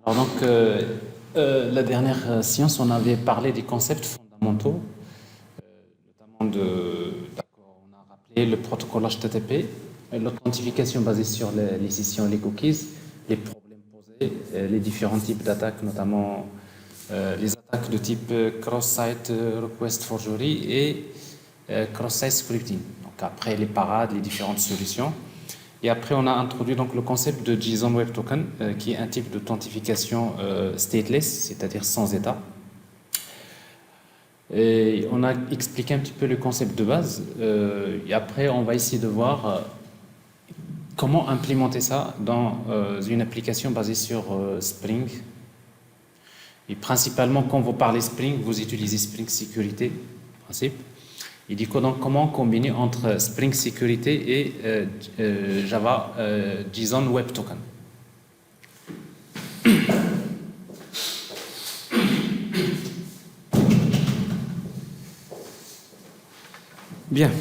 Alors donc, la dernière séance, on avait parlé des concepts fondamentaux, notamment d'accord, on a rappelé le protocole HTTP, l'authentification basée sur les sessions et les cookies, les problèmes posés, les différents types d'attaques, notamment les attaques de type cross-site request forgery et cross-site scripting. Donc après les parades, les différentes solutions. Et après, on a introduit donc le concept de JSON Web Token, qui est un type d'authentification stateless, c'est-à-dire sans état. Et on a expliqué un petit peu le concept de base. Et après, on va essayer de voir comment implémenter ça dans une application basée sur Spring. Et principalement, quand vous parlez Spring, vous utilisez Spring Sécurité, en principe. Il dit donc comment combiner entre Spring Sécurité et Java JSON Web Token. Bien.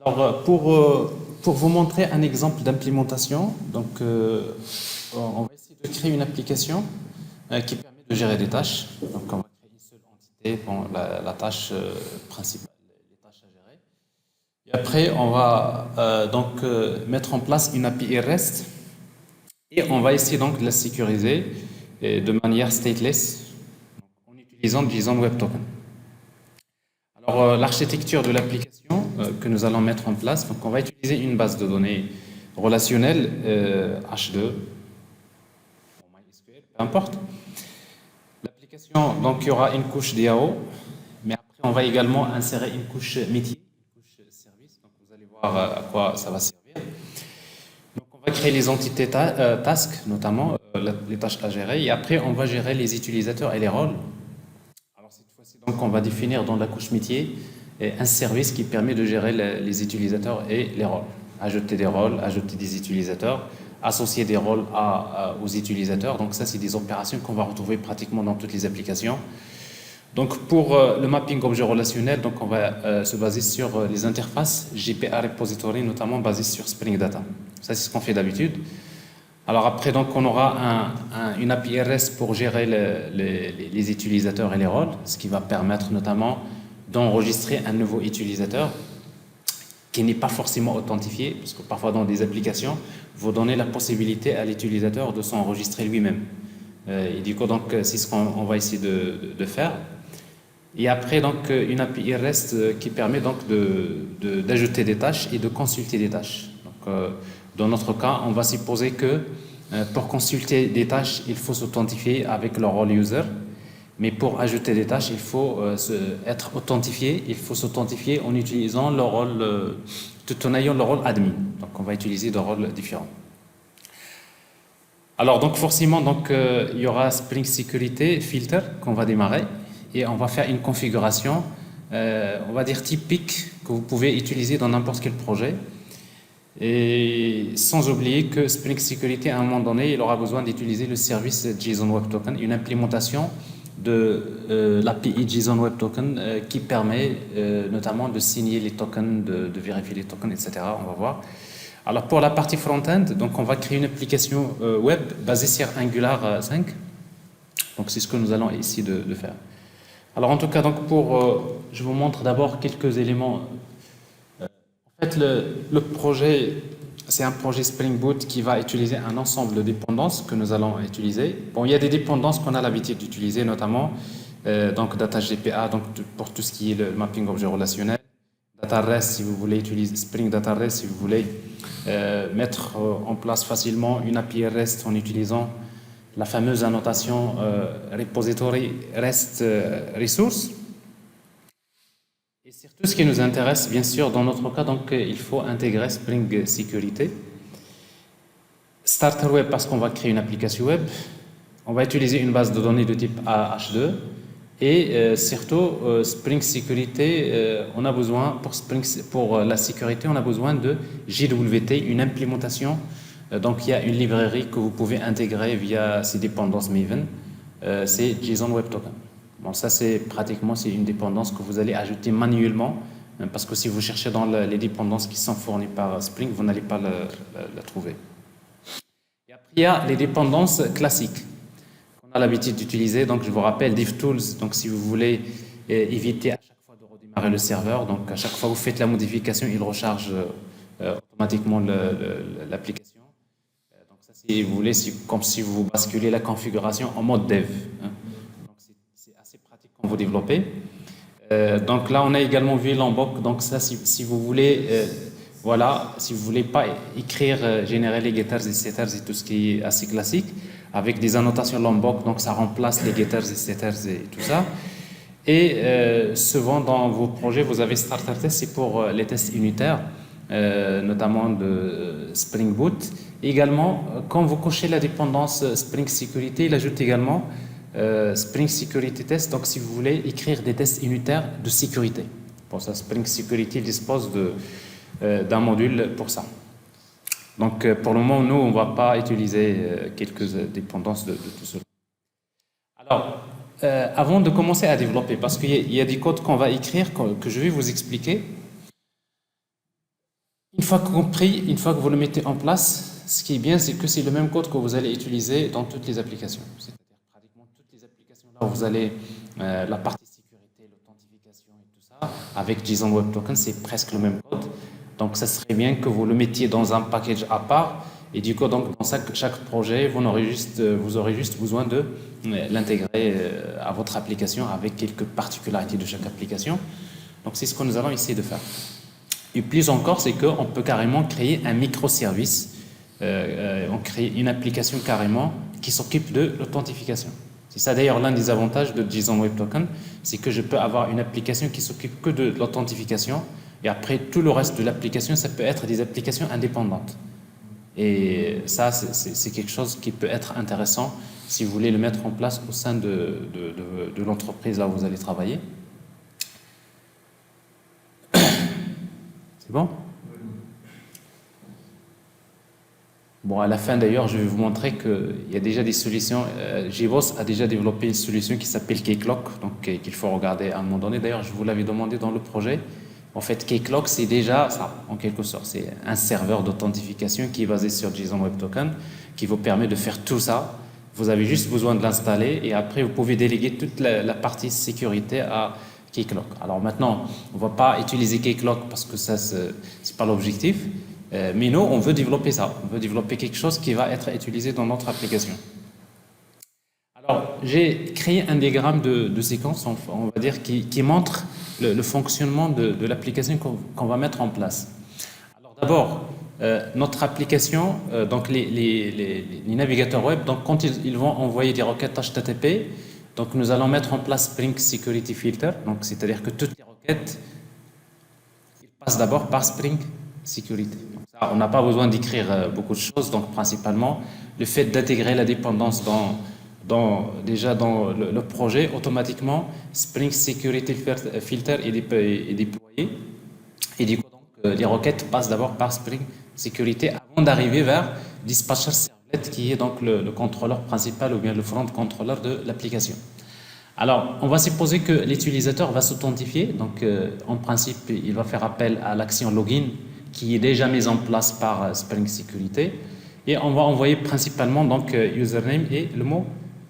Alors, pour vous montrer un exemple d'implémentation, donc on va essayer de créer une application qui permet de gérer des tâches. Donc, on va créer une seule entité pour la tâche principale, les tâches à gérer. Et après, on va donc mettre en place une API REST et on va essayer donc de la sécuriser de manière stateless en utilisant JSON Web Token. Alors, l'architecture de l'application que nous allons mettre en place, donc on va utiliser une base de données relationnelle H2, MySQL, peu importe. L'application, donc il y aura une couche DAO, mais après on va également insérer une couche métier, une couche service, donc vous allez voir à quoi ça va servir. Donc on va créer les entités tasks, notamment les tâches à gérer, et après on va gérer les utilisateurs et les rôles. Donc, on va définir dans la couche métier un service qui permet de gérer les utilisateurs et les rôles. Ajouter des rôles, ajouter des utilisateurs, associer des rôles aux utilisateurs. Donc, ça, c'est des opérations qu'on va retrouver pratiquement dans toutes les applications. Donc, pour le mapping objet relationnel, donc on va se baser sur les interfaces JPA Repository, notamment basées sur Spring Data. Ça, c'est ce qu'on fait d'habitude. Alors après, donc, on aura une API REST pour gérer les utilisateurs et les rôles, ce qui va permettre notamment d'enregistrer un nouveau utilisateur qui n'est pas forcément authentifié, parce que parfois dans des applications, vous donnez la possibilité à l'utilisateur de s'enregistrer lui-même. Et du coup, donc, c'est ce qu'on va essayer de faire. Et après, donc, une API REST qui permet donc d'ajouter des tâches et de consulter des tâches. Donc, dans notre cas, on va supposer que pour consulter des tâches, il faut s'authentifier avec le rôle user, mais pour ajouter des tâches, il faut être authentifié, il faut s'authentifier en utilisant le rôle, tout en ayant le rôle admin. Donc on va utiliser deux rôles différents. Alors donc forcément, donc, il y aura Spring Sécurité Filter qu'on va démarrer et on va faire une configuration, on va dire typique, que vous pouvez utiliser dans n'importe quel projet. Et sans oublier que Spring Security, à un moment donné, il aura besoin d'utiliser le service JSON Web Token, une implémentation de l'API JSON Web Token qui permet notamment de signer les tokens, de vérifier les tokens, etc. On va voir. Alors pour la partie front-end, donc on va créer une application web basée sur Angular 5. Donc c'est ce que nous allons essayer de faire. Alors en tout cas, donc je vous montre d'abord quelques éléments. En fait, le projet, c'est un projet Spring Boot qui va utiliser un ensemble de dépendances que nous allons utiliser. Bon, il y a des dépendances qu'on a l'habitude d'utiliser, notamment donc Data GPA, donc pour tout ce qui est le mapping objet relationnel. Data REST, si vous voulez utiliser Spring Data REST, si vous voulez mettre en place facilement une API REST en utilisant la fameuse annotation repository REST resource. Et surtout, ce qui nous intéresse, bien sûr, dans notre cas, donc, il faut intégrer Spring Sécurité. Starter Web, parce qu'on va créer une application web. On va utiliser une base de données de type H2. Et surtout, Spring Sécurité, on a besoin, pour la sécurité, on a besoin de JWT, une implémentation. Donc, il y a une librairie que vous pouvez intégrer via ces dépendances Maven. C'est JSON Web Token. Bon, ça, c'est une dépendance que vous allez ajouter manuellement, parce que si vous cherchez dans les dépendances qui sont fournies par Spring, vous n'allez pas la trouver. Et après, il y a les dépendances classiques qu'on a l'habitude d'utiliser. Donc, je vous rappelle DevTools. Donc, si vous voulez éviter à chaque fois de redémarrer le serveur, donc à chaque fois que vous faites la modification, il recharge automatiquement l'application. Donc, ça, si vous voulez, c'est comme si vous basculez la configuration en mode dev. Hein. Donc, c'est assez pratique quand vous développez. Donc là, on a également vu l'emboc. Donc ça, si vous voulez, voilà, si vous voulez pas écrire, générer les getters et setters et tout ce qui est assez classique, avec des annotations lombok, donc ça remplace les getters et setters et tout ça. Et souvent dans vos projets, vous avez starter test, c'est pour les tests unitaires, notamment de Spring Boot. Et également, quand vous cochez la dépendance Spring Security, il ajoute également Spring Security Test, donc si vous voulez écrire des tests unitaires de sécurité. Pour ça, Spring Security dispose d'un module pour ça. Donc pour le moment, nous, on ne va pas utiliser quelques dépendances de tout cela. Alors, avant de commencer à développer, parce qu'il y a des codes qu'on va écrire, que je vais vous expliquer, une fois compris, une fois que vous le mettez en place, ce qui est bien, c'est que c'est le même code que vous allez utiliser dans toutes les applications. Vous allez la partie sécurité, l'authentification et tout ça, avec JSON Web Token, c'est presque le même code. Donc, ça serait bien que vous le mettiez dans un package à part. Et du coup, donc, dans chaque projet, vous aurez juste besoin de l'intégrer à votre application avec quelques particularités de chaque application. Donc, c'est ce que nous allons essayer de faire. Et plus encore, c'est qu'on peut carrément créer un microservice. On crée une application carrément qui s'occupe de l'authentification. C'est ça d'ailleurs l'un des avantages de JSON Web Token, c'est que je peux avoir une application qui s'occupe que de l'authentification et après tout le reste de l'application, ça peut être des applications indépendantes. Et ça, c'est quelque chose qui peut être intéressant si vous voulez le mettre en place au sein de l'entreprise là où vous allez travailler. C'est bon ? Bon, à la fin d'ailleurs, je vais vous montrer qu'il y a déjà des solutions. JBoss a déjà développé une solution qui s'appelle Keycloak, donc qu'il faut regarder à un moment donné. D'ailleurs, je vous l'avais demandé dans le projet. En fait, Keycloak, c'est déjà ça, en quelque sorte. C'est un serveur d'authentification qui est basé sur JSON Web Token, qui vous permet de faire tout ça. Vous avez juste besoin de l'installer et après, vous pouvez déléguer toute la partie sécurité à Keycloak. Alors maintenant, on ne va pas utiliser Keycloak parce que ça, c'est pas l'objectif. Mais nous, on veut développer ça. On veut développer quelque chose qui va être utilisé dans notre application. Alors, j'ai créé un diagramme de séquence, on va dire, qui montre le fonctionnement de l'application qu'on va mettre en place. Alors d'abord, notre application, donc les navigateurs web, donc quand ils vont envoyer des requêtes HTTP, donc nous allons mettre en place Spring Security Filter, donc c'est-à-dire que toutes les requêtes passent d'abord par Spring Security. On n'a pas besoin d'écrire beaucoup de choses, donc principalement le fait d'intégrer la dépendance déjà dans le projet, automatiquement Spring Security Filter est déployé et du coup donc, les requêtes passent d'abord par Spring Security avant d'arriver vers Dispatcher Servlet qui est donc le contrôleur principal ou bien le front controller de l'application. Alors, on va supposer que l'utilisateur va s'authentifier, donc en principe il va faire appel à l'action login qui est déjà mise en place par Spring Security et on va envoyer principalement donc username et le mot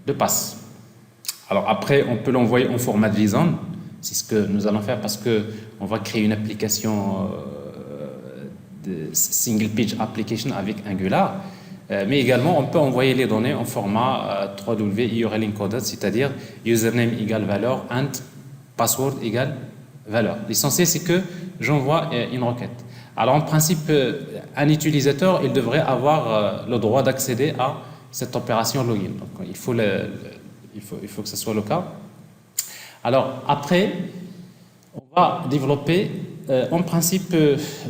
de passe. Alors après, on peut l'envoyer en format JSON, c'est ce que nous allons faire parce que on va créer une application de single page application avec Angular, mais également on peut envoyer les données en format 3W URL encoded, c'est-à-dire username égale valeur and password égale valeur. L'essentiel c'est que j'envoie une requête. Alors en principe, un utilisateur, il devrait avoir le droit d'accéder à cette opération login. Donc il faut que ce soit le cas. Alors après, on va développer, en principe,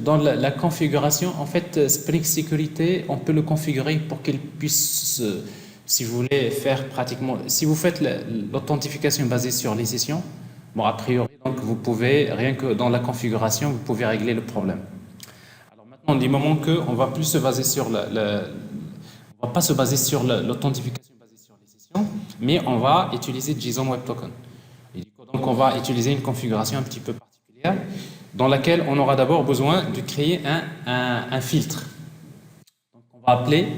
dans la configuration, en fait, Spring Security, on peut le configurer pour qu'il puisse, si vous voulez faire pratiquement, si vous faites l'authentification basée sur les sessions, bon, a priori, donc vous pouvez, rien que dans la configuration, vous pouvez régler le problème. On dit moment qu'on va plus se baser sur on va pas se baser sur l'authentification basée sur les sessions, mais on va utiliser JSON Web Token. Et du coup, donc on va utiliser une configuration un petit peu particulière dans laquelle on aura d'abord besoin de créer un filtre. Donc on va appeler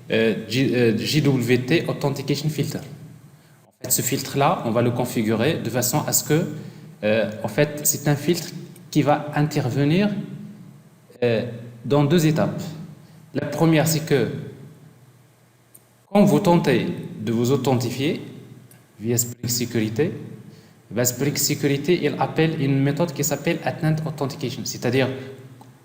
JWT Authentication Filter. En fait, ce filtre-là, on va le configurer de façon à ce que, en fait, c'est un filtre qui va intervenir dans deux étapes. La première, c'est que quand vous tentez de vous authentifier via Spring Security, Spring Security, il appelle une méthode qui s'appelle Attend Authentication, c'est-à-dire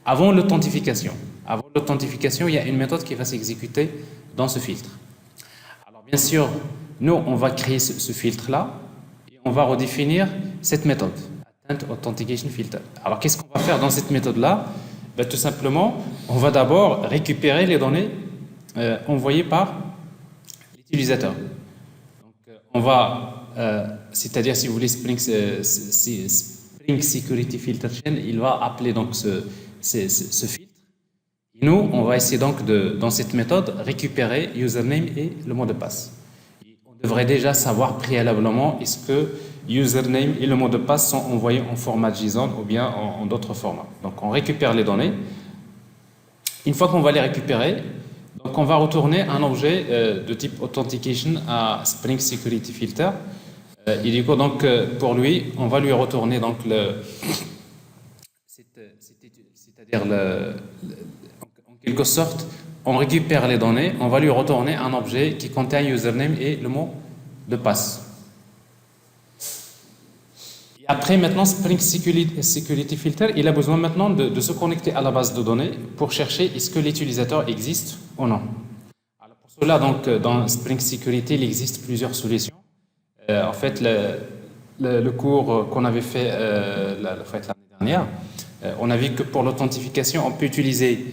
avant l'authentification. Avant l'authentification, il y a une méthode qui va s'exécuter dans ce filtre. Alors bien sûr, nous, on va créer ce filtre-là et on va redéfinir cette méthode, Attend Authentication Filter. Alors qu'est-ce qu'on va faire dans cette méthode-là? Ben, tout simplement, on va d'abord récupérer les données envoyées par l'utilisateur. Donc, on va, c'est-à-dire si vous voulez Spring Security Filter Chain, il va appeler donc ce filtre. Et nous, on va essayer donc dans cette méthode récupérer username et le mot de passe. Et on devrait déjà savoir préalablement est-ce que username et le mot de passe sont envoyés en format JSON ou bien en d'autres formats. Donc on récupère les données. Une fois qu'on va les récupérer, donc on va retourner un objet de type Authentication à Spring Security Filter. Et du coup, donc, pour lui, on va lui retourner donc c'est-à-dire en quelque sorte, on récupère les données, on va lui retourner un objet qui contient username et le mot de passe. Et après, maintenant, Spring Security Filter, il a besoin maintenant de se connecter à la base de données pour chercher est-ce que l'utilisateur existe ou non. Alors pour cela, donc, dans Spring Security, il existe plusieurs solutions. En fait, le cours qu'on avait fait l'année dernière, on a vu que pour l'authentification, on peut utiliser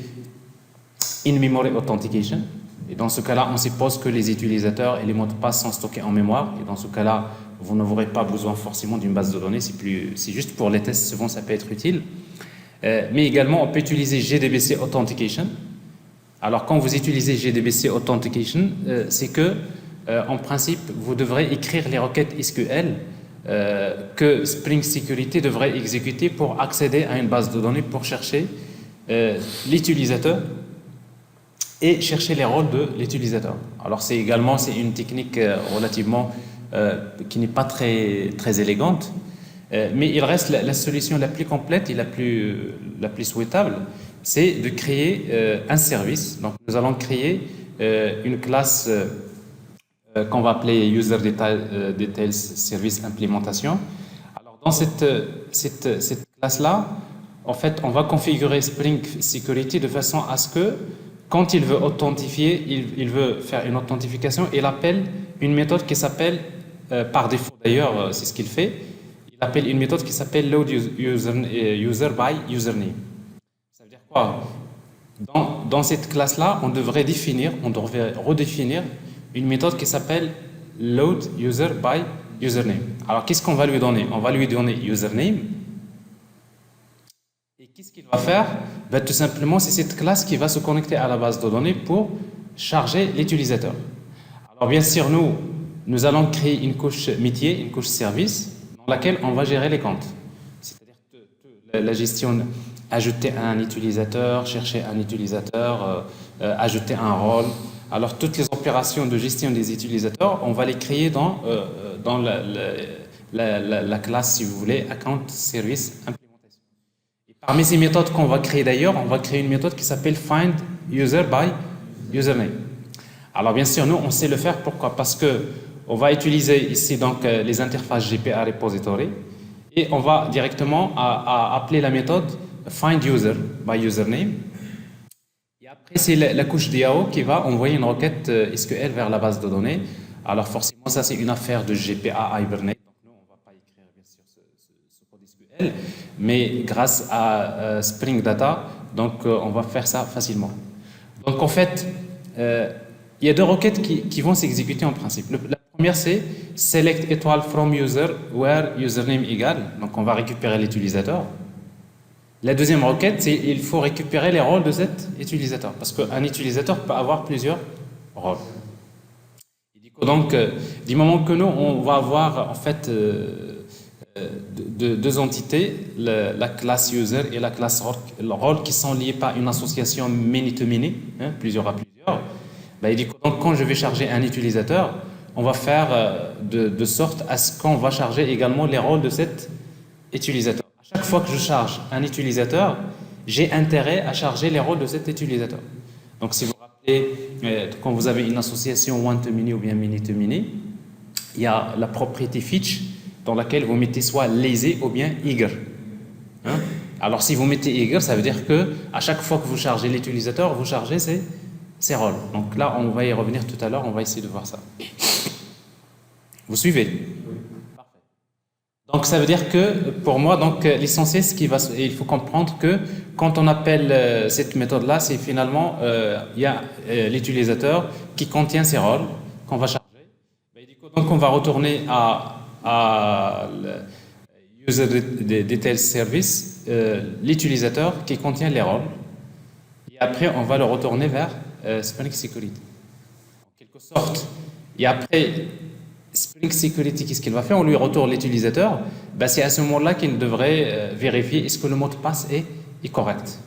in-memory authentication. Et dans ce cas-là, on suppose que les utilisateurs et les mots de passe sont stockés en mémoire. Et dans ce cas-là, vous n'aurez pas besoin forcément d'une base de données. C'est juste pour les tests, souvent ça peut être utile. Mais également, on peut utiliser JDBC Authentication. Alors, quand vous utilisez JDBC Authentication, c'est que, en principe, vous devrez écrire les requêtes SQL que Spring Security devrait exécuter pour accéder à une base de données pour chercher l'utilisateur et chercher les rôles de l'utilisateur. Alors c'est une technique relativement qui n'est pas très élégante, mais il reste la solution la plus complète et la plus souhaitable, c'est de créer un service. Donc nous allons créer une classe qu'on va appeler User Details Service Implémentation. Alors dans cette classe-là, en fait, on va configurer Spring Security de façon à ce que quand il veut authentifier, il veut faire une authentification, il appelle une méthode qui s'appelle, par défaut d'ailleurs, c'est ce qu'il fait, il appelle une méthode qui s'appelle Load User by Username. Ça veut dire quoi? Dans cette classe-là, on devrait redéfinir une méthode qui s'appelle Load User by Username. Alors, qu'est-ce qu'on va lui donner? On va lui donner Username. Et qu'est-ce qu'il va faire? Ben, tout simplement, c'est cette classe qui va se connecter à la base de données pour charger l'utilisateur. Alors, bien sûr, nous allons créer une couche métier, une couche service, dans laquelle on va gérer les comptes. C'est-à-dire la gestion, ajouter un utilisateur, chercher un utilisateur, ajouter un rôle. Alors, toutes les opérations de gestion des utilisateurs, on va les créer dans la classe, si vous voulez, Account Service Implementation. Et parmi ces méthodes qu'on va créer d'ailleurs, on va créer une méthode qui s'appelle Find User by Username. Alors, bien sûr, nous, on sait le faire. Pourquoi? Parce que on va utiliser ici donc les interfaces GPA Repository et on va directement appeler la méthode Find User by Username. Et après, c'est la couche DAO qui va envoyer une requête SQL vers la base de données. Alors forcément, ça c'est une affaire de GPA Hibernate. Donc nous, on ne va pas écrire bien sûr ce code SQL, mais grâce à Spring Data, donc on va faire ça facilement. Donc en fait, il y a deux requêtes qui vont s'exécuter en principe. La première, c'est select étoile from user where username égal. Donc on va récupérer l'utilisateur. La deuxième requête, c'est il faut récupérer les rôles de cet utilisateur, parce qu'un utilisateur peut avoir plusieurs rôles. Et du coup, donc, du moment que nous, on va avoir en fait deux entités, la classe user et la classe rôle qui sont liées par une association many-to-many, plusieurs à plusieurs, Ben, il dit que donc, quand je vais charger un utilisateur, on va faire de sorte à ce qu'on va charger également les rôles de cet utilisateur. À chaque fois que je charge un utilisateur, j'ai intérêt à charger les rôles de cet utilisateur. Donc, si vous vous rappelez, quand vous avez une association one-to-many ou bien many-to-many, il y a la propriété fetch dans laquelle vous mettez soit lazy ou bien eager. Hein? Alors, si vous mettez eager, ça veut dire que à chaque fois que vous chargez l'utilisateur, vous chargez ses rôles. Donc là, on va y revenir tout à l'heure, on va essayer de voir ça. Vous suivez? Donc ça veut dire que pour moi, donc l'essentiel, il faut comprendre que quand on appelle cette méthode-là, c'est finalement il y a l'utilisateur qui contient ses rôles qu'on va charger. Donc on va retourner à le user detail service, l'utilisateur qui contient les rôles. Et après, on va le retourner vers Spring Security. En quelque sorte. Et après Spring Security, qu'est-ce qu'il va faire? On lui retourne l'utilisateur. Ben, c'est à ce moment-là qu'il devrait vérifier est-ce que le mot de passe est correct.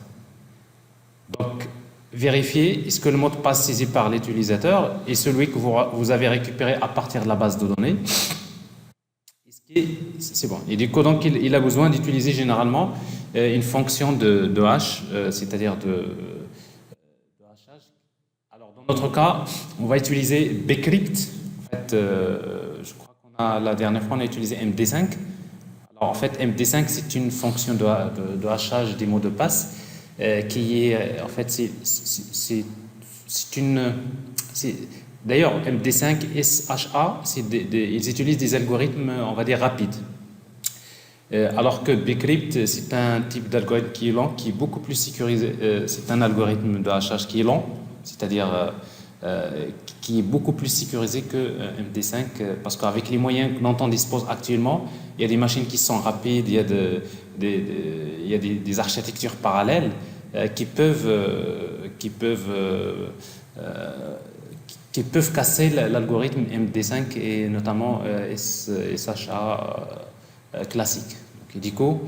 Donc, vérifier est-ce que le mot de passe saisi par l'utilisateur est celui que vous avez récupéré à partir de la base de données. C'est bon. Et du coup, donc, il a besoin d'utiliser généralement une fonction de hash, c'est-à-dire de hachage. Alors, dans notre cas, on va utiliser bcrypt. En fait, je crois la dernière fois, on a utilisé MD5. Alors, en fait, MD5, c'est une fonction de hachage des mots de passe qui est, en fait, c'est une... D'ailleurs, MD5, SHA, ils utilisent des algorithmes, on va dire, rapides. Alors que bcrypt, c'est un type d'algorithme qui est lent, qui est beaucoup plus sécurisé. C'est un algorithme de hachage qui est lent, c'est-à-dire qui est beaucoup plus sécurisé que MD5, parce qu'avec les moyens dont on dispose actuellement, il y a des machines qui sont rapides, il y a des architectures parallèles qui peuvent casser l'algorithme MD5 et notamment SHA classique. Donc, du coup,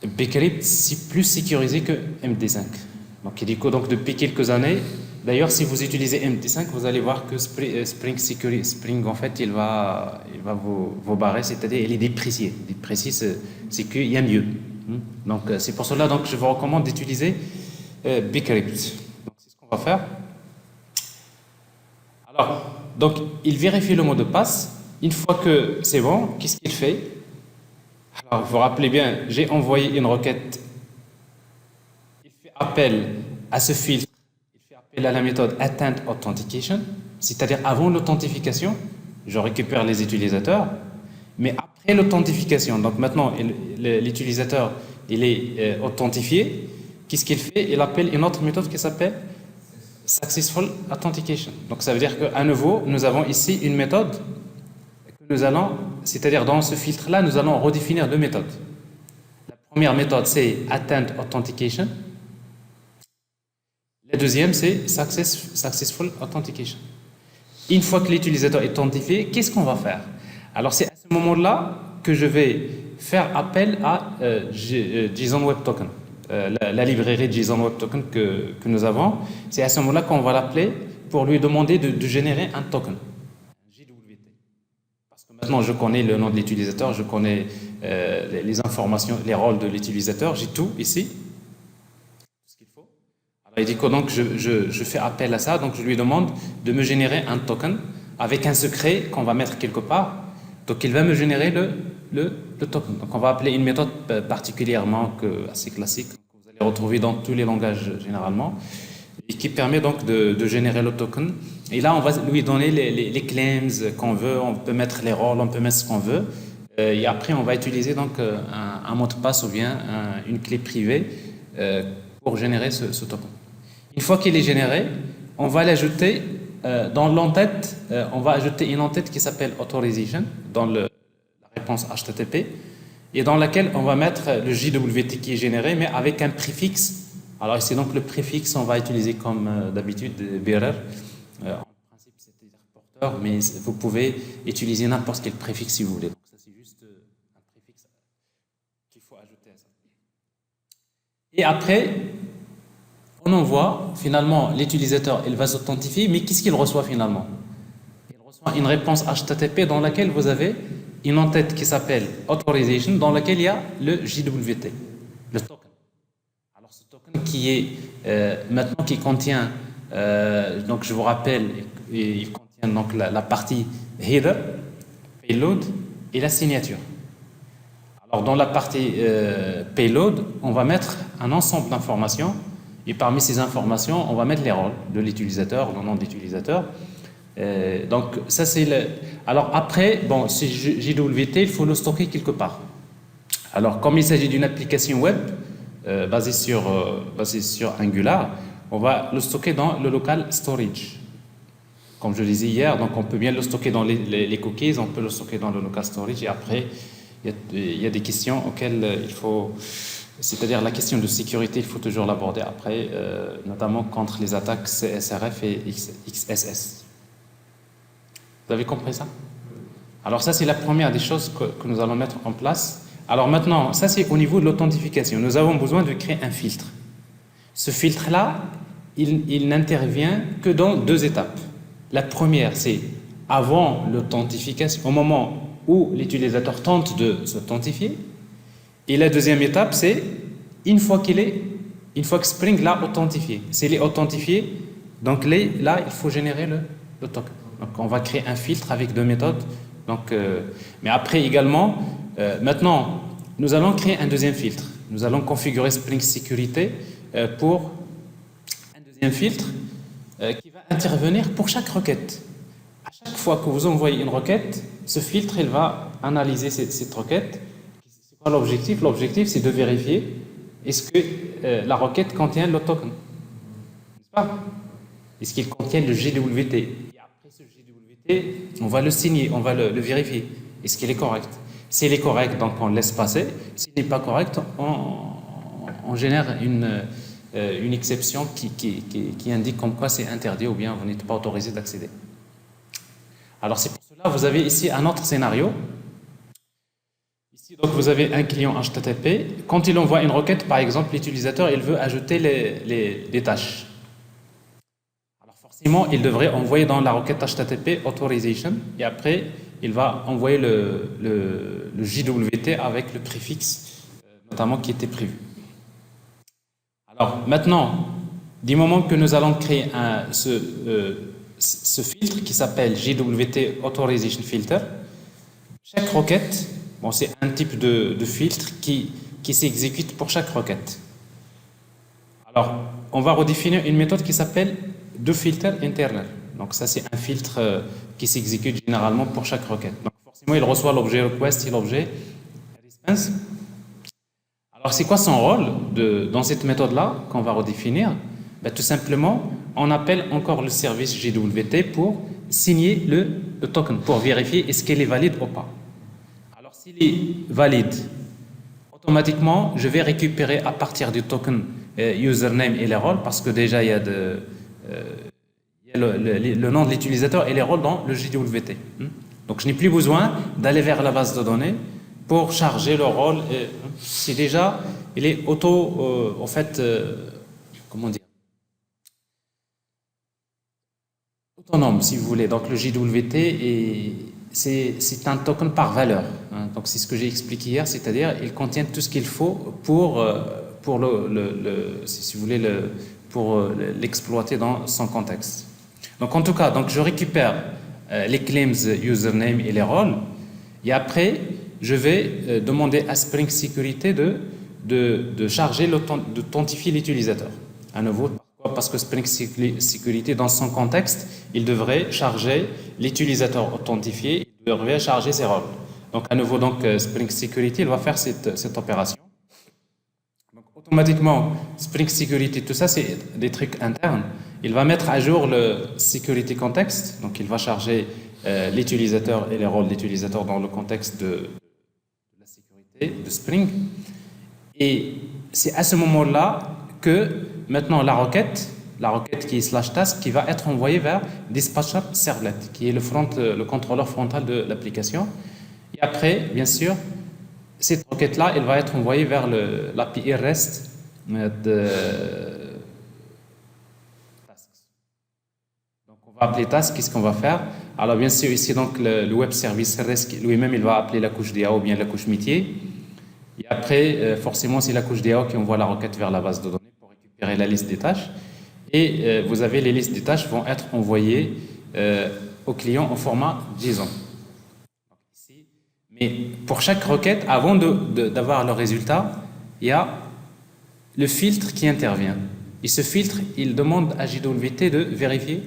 bcrypt, c'est plus sécurisé que MD5. Donc, du coup, depuis quelques années, d'ailleurs, si vous utilisez MD5, vous allez voir que Spring en fait, il va vous barrer, c'est-à-dire il est déprécié. Déprécié, c'est qu'il y a mieux. Donc, c'est pour cela que je vous recommande d'utiliser bcrypt. Donc, c'est ce qu'on va faire. Alors, donc, il vérifie le mot de passe. Une fois que c'est bon, qu'est-ce qu'il fait? Alors, vous vous rappelez bien, j'ai envoyé une requête. Il fait appel à ce filtre. Il fait appel à la méthode Attend Authentication, c'est-à-dire avant l'authentification, je récupère les utilisateurs, mais après l'authentification, donc maintenant, l'utilisateur, il est authentifié. Qu'est-ce qu'il fait? Il appelle une autre méthode qui s'appelle Successful Authentication. Donc, ça veut dire qu'à nouveau, nous avons ici une méthode c'est-à-dire dans ce filtre-là, nous allons redéfinir deux méthodes. La première méthode, c'est Attend Authentication. La deuxième, c'est Successful Authentication. Une fois que l'utilisateur est authentifié, qu'est-ce qu'on va faire? Alors, c'est à ce moment-là que je vais faire appel à JSON Web Token. La librairie JSON Web Token que nous avons. C'est à ce moment-là qu'on va l'appeler pour lui demander de générer un token. Maintenant, je connais le nom de l'utilisateur, je connais les informations, les rôles de l'utilisateur, j'ai tout ici, ce qu'il faut. Alors, il dit que donc je fais appel à ça, donc je lui demande de me générer un token avec un secret qu'on va mettre quelque part. Donc, il va me générer le token. Donc, on va appeler une méthode particulièrement assez classique, que vous allez retrouver dans tous les langages généralement, et qui permet donc de générer le token. Et là, on va lui donner les claims qu'on veut, on peut mettre les rôles, on peut mettre ce qu'on veut. Et après, on va utiliser donc un mot de passe ou bien une clé privée pour générer ce token. Une fois qu'il est généré, on va l'ajouter dans l'entête, on va ajouter une entête qui s'appelle authorization dans la réponse HTTP et dans laquelle on va mettre le JWT qui est généré, mais avec un préfixe. Alors ici, donc, le préfixe, on va utiliser comme d'habitude bearer. En principe, c'est porteur, mais vous pouvez utiliser n'importe quel préfixe si vous voulez. Donc, ça, c'est juste un préfixe qu'il faut ajouter à ça. Et après, on envoie, finalement, l'utilisateur, il va s'authentifier, mais qu'est-ce qu'il reçoit finalement? Il reçoit une réponse HTTP dans laquelle vous avez une entête qui s'appelle Authorization, dans laquelle il y a le JWT, le token. Alors ce token qui est maintenant qui contient, donc je vous rappelle, il contient donc la partie header, payload et la signature. Alors dans la partie payload, on va mettre un ensemble d'informations et parmi ces informations, on va mettre les rôles de l'utilisateur, le nom de l'utilisateur. Donc ça c'est le... Alors après, bon, ce JWT, il faut le stocker quelque part. Alors comme il s'agit d'une application web basée sur Angular, on va le stocker dans le local storage. Comme je le disais hier, donc on peut bien le stocker dans les cookies, on peut le stocker dans le local storage et après il y a des questions auxquelles il faut, c'est-à-dire la question de sécurité, il faut toujours l'aborder après, notamment contre les attaques CSRF et XSS. Vous avez compris ça? Alors ça, c'est la première des choses que nous allons mettre en place. Alors maintenant, ça c'est au niveau de l'authentification. Nous avons besoin de créer un filtre. Ce filtre-là, il n'intervient que dans deux étapes. La première, c'est avant l'authentification, au moment où l'utilisateur tente de s'authentifier. Et la deuxième étape, c'est une fois que Spring l'a authentifié. S'il est authentifié, donc là, il faut générer le token. Donc on va créer un filtre avec deux méthodes. Donc, mais après également, maintenant, nous allons créer un deuxième filtre. Nous allons configurer Spring Sécurité pour un deuxième filtre qui va intervenir pour chaque requête. À chaque fois que vous envoyez une requête, ce filtre, il va analyser cette requête. C'est quoi l'objectif? L'objectif, c'est de vérifier est-ce que la requête contient le token. N'est-ce pas? Est-ce qu'il contient le JWT? Et après ce JWT, on va le signer, on va le vérifier. Est-ce qu'il est correct? S'il est correct, donc on laisse passer. S'il n'est pas correct, on génère une exception qui indique comme quoi c'est interdit ou bien vous n'êtes pas autorisé d'accéder. Alors c'est pour cela que vous avez ici un autre scénario. Ici donc vous avez un client HTTP. Quand il envoie une requête, par exemple, l'utilisateur il veut ajouter les tâches. Alors forcément, il devrait envoyer dans la requête HTTP authorization et après il va envoyer le JWT avec le préfixe notamment qui était prévu. Alors maintenant, du moment que nous allons créer ce filtre qui s'appelle JWT Authorization Filter, chaque requête, bon, c'est un type de filtre qui s'exécute pour chaque requête. Alors, on va redéfinir une méthode qui s'appelle doFilterInternal. Donc ça, c'est un filtre qui s'exécute généralement pour chaque requête. Donc forcément, il reçoit l'objet request et l'objet response. Alors, c'est quoi son rôle dans cette méthode-là qu'on va redéfinir? Ben, tout simplement, on appelle encore le service JWT pour signer le token, pour vérifier est-ce qu'il est valide ou pas. Alors, s'il est valide, automatiquement, je vais récupérer à partir du token username et les rôles, parce que déjà, il y a le nom de l'utilisateur et les rôles dans le JWT. Donc, je n'ai plus besoin d'aller vers la base de données pour charger le rôle. C'est déjà, il est en fait, comment dire, autonome, si vous voulez. Donc le JWT, c'est un token par valeur. Donc c'est ce que j'ai expliqué hier, c'est-à-dire il contient tout ce qu'il faut pour si vous voulez, pour l'exploiter dans son contexte. Donc en tout cas, donc je récupère les claims username et les rôles, et après je vais demander à Spring Security de charger, d'authentifier l'utilisateur. À nouveau, parce que Spring Security, dans son contexte, il devrait charger l'utilisateur authentifié, il devrait charger ses rôles. Donc à nouveau, donc, Spring Security, il va faire cette opération. Donc automatiquement, Spring Security, tout ça, c'est des trucs internes. Il va mettre à jour le Security Context, donc il va charger l'utilisateur et les rôles d'utilisateur dans le contexte de la sécurité de Spring. Et c'est à ce moment-là que maintenant la requête qui est /task, qui va être envoyée vers Dispatcher Servlet, qui est le contrôleur frontal de l'application. Et après, bien sûr, cette requête-là, elle va être envoyée vers l'API REST On va appeler task, qu'est-ce qu'on va faire? Alors bien sûr ici donc le web service REST lui-même il va appeler la couche DAO ou bien la couche métier. Et après forcément c'est la couche DAO qui envoie la requête vers la base de données pour récupérer la liste des tâches. Et vous avez les listes des tâches vont être envoyées au client en format JSON. Mais pour chaque requête, avant d'avoir le résultat, il y a le filtre qui intervient. Et ce filtre, il demande à JWT de vérifier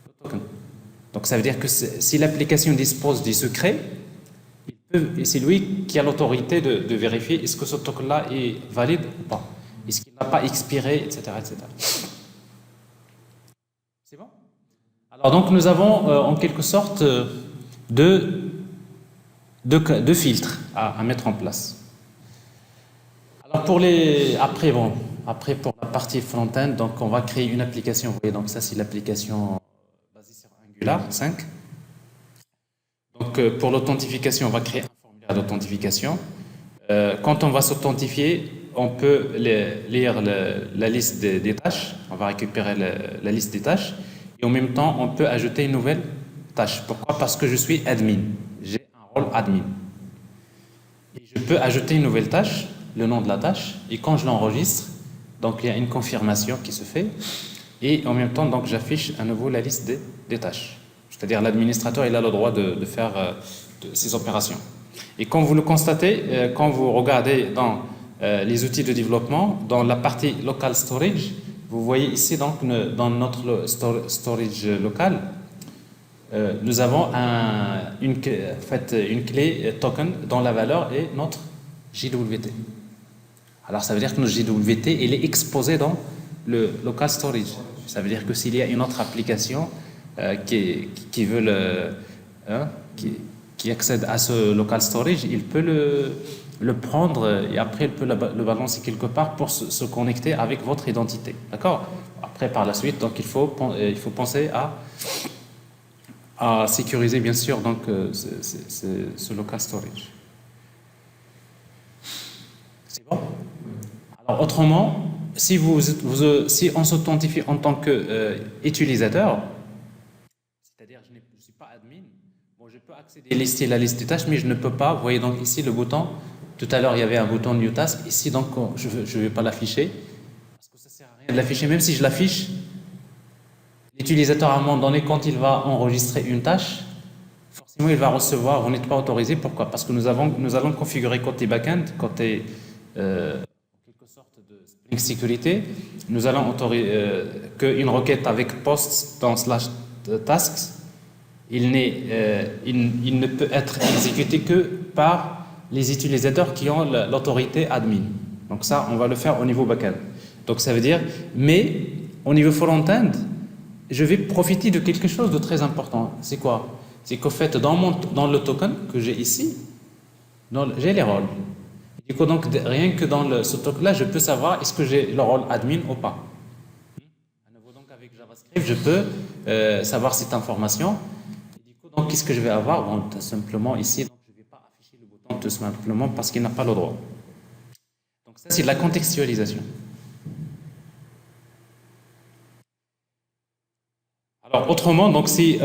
le token. Donc ça veut dire que si l'application dispose du secret, et c'est lui qui a l'autorité de vérifier est-ce que ce token-là est valide ou pas. Est-ce qu'il n'a pas expiré, etc., etc. C'est bon? Alors donc nous avons en quelque sorte deux filtres à mettre en place. Alors après pour la partie front-end, donc on va créer une application. Vous voyez, donc ça c'est l'application basée sur Angular 5. Donc pour l'authentification, on va créer un formulaire d'authentification. Quand on va s'authentifier, on peut lire la liste des tâches. On va récupérer la liste des tâches. Et en même temps, on peut ajouter une nouvelle tâche. Pourquoi? Parce que je suis admin. J'ai un rôle admin. Et je peux ajouter une nouvelle tâche, le nom de la tâche, et quand je l'enregistre, donc il y a une confirmation qui se fait, et en même temps, donc j'affiche à nouveau la liste des tâches. C'est-à-dire l'administrateur, il a le droit de faire ces opérations. Et comme vous le constatez, quand vous regardez dans les outils de développement, dans la partie local storage, vous voyez ici donc dans notre storage local, nous avons une clé token dont la valeur est notre JWT. Alors ça veut dire que notre JWT il est exposé dans le local storage. Ça veut dire que s'il y a une autre application qui veut qui accède à ce local storage, il peut le prendre et après il peut le balancer quelque part pour se connecter avec votre identité. D'accord? Après par la suite, donc il faut penser à sécuriser bien sûr donc ce local storage. C'est bon? Alors autrement, si on s'authentifie en tant qu'utilisateur, c'est-à-dire je ne suis pas admin, bon, je peux accéder à la liste des tâches, mais je ne peux pas. Vous voyez donc ici le bouton. Tout à l'heure il y avait un bouton New Task. Ici donc je ne vais pas l'afficher parce que ça ne sert à rien de l'afficher. Même si je l'affiche, l'utilisateur à un moment donné, quand il va enregistrer une tâche, forcément il va recevoir. Vous n'êtes pas autorisé. Pourquoi? Parce que nous allons configurer côté backend, côté quelque sorte de Spring Sécurité, nous allons autoriser qu'une requête avec post dans slash tasks, il ne peut être exécuté que par les utilisateurs qui ont l'autorité admin. Donc ça, on va le faire au niveau backend. Donc ça veut dire, mais au niveau front-end, je vais profiter de quelque chose de très important. C'est quoi? C'est qu'au fait, dans le token que j'ai ici, j'ai les rôles. Du coup, donc, rien que dans ce token-là, je peux savoir est-ce que j'ai le rôle admin ou pas. À nouveau, donc, avec JavaScript, je peux savoir cette information. Et du coup, donc, qu'est-ce que je vais avoir? Bon, tout simplement, ici, donc, je ne vais pas afficher le bouton tout simplement parce qu'il n'a pas le droit. Donc, ça, c'est de la contextualisation. Alors, autrement, donc, si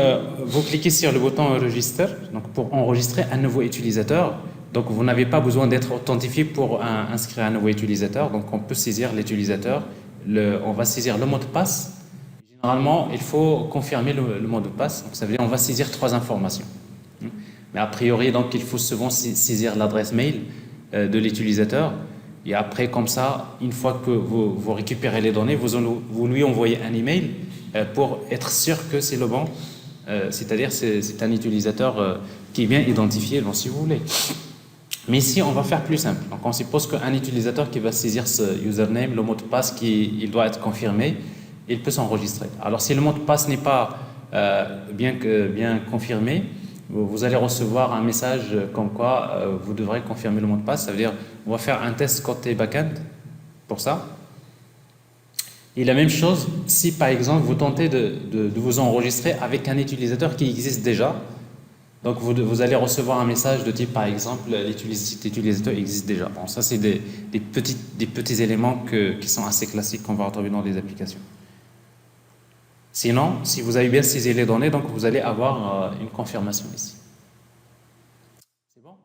vous cliquez sur le bouton Register, donc pour enregistrer un nouveau utilisateur, donc vous n'avez pas besoin d'être authentifié pour inscrire un nouveau utilisateur. Donc, on peut saisir l'utilisateur, on va saisir le mot de passe. Généralement, il faut confirmer le mot de passe. Donc, ça veut dire qu'on va saisir 3 informations. Mais a priori, donc, il faut souvent saisir l'adresse mail de l'utilisateur. Et après, comme ça, une fois que vous récupérez les données, vous lui envoyez un email pour être sûr que c'est le bon. C'est-à-dire c'est un utilisateur qui est bien identifié, donc, si vous voulez. Mais ici, on va faire plus simple. Donc, on suppose qu'un utilisateur qui va saisir ce username, le mot de passe il doit être confirmé, il peut s'enregistrer. Alors, si le mot de passe n'est pas bien confirmé, vous allez recevoir un message comme quoi vous devrez confirmer le mot de passe. Ça veut dire on va faire un test côté backend pour ça. Et la même chose, si par exemple vous tentez de vous enregistrer avec un utilisateur qui existe déjà, donc vous allez recevoir un message de type par exemple cet utilisateur existe déjà. Bon, ça c'est des petits éléments qui sont assez classiques qu'on va retrouver dans les applications. Sinon, si vous avez bien saisi les données, donc vous allez avoir une confirmation ici. C'est bon?